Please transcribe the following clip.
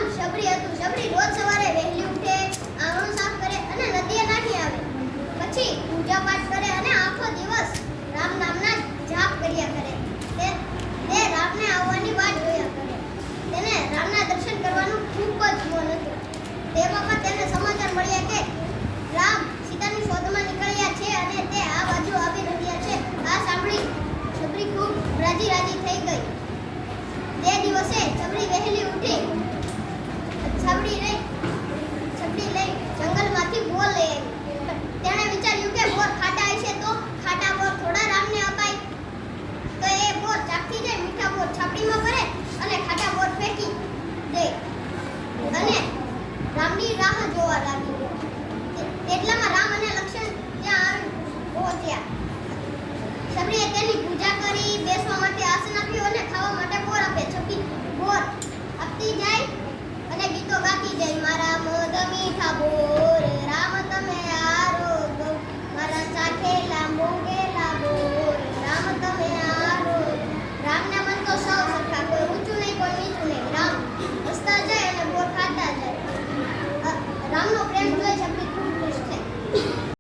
નામ શબરી હતું. શબરી રોજ સવારે વહેલી ઉઠે, આંગણું સાફ કરે અને નદીએ નાહી આવે. પછી પૂજા પાઠ કરે અને આખો દિવસ રામ નામના જાપ કર્યા કરે. તે રામને આવવાની વાટ જોયા કરે. તેને રામના દર્શન કરવાનું ખૂબ જ મન હતું. તેમાં પણ તેને સમાચાર મળ્યા કે રામ સીતાની શોધમાં નીકળ્યા છે અને તે આ બાજુ આવી રહ્યા છે. આ સાંભળી શબરી ખૂબ રાજી થઈ ગઈ. તે દિવસે શબરી વહેલી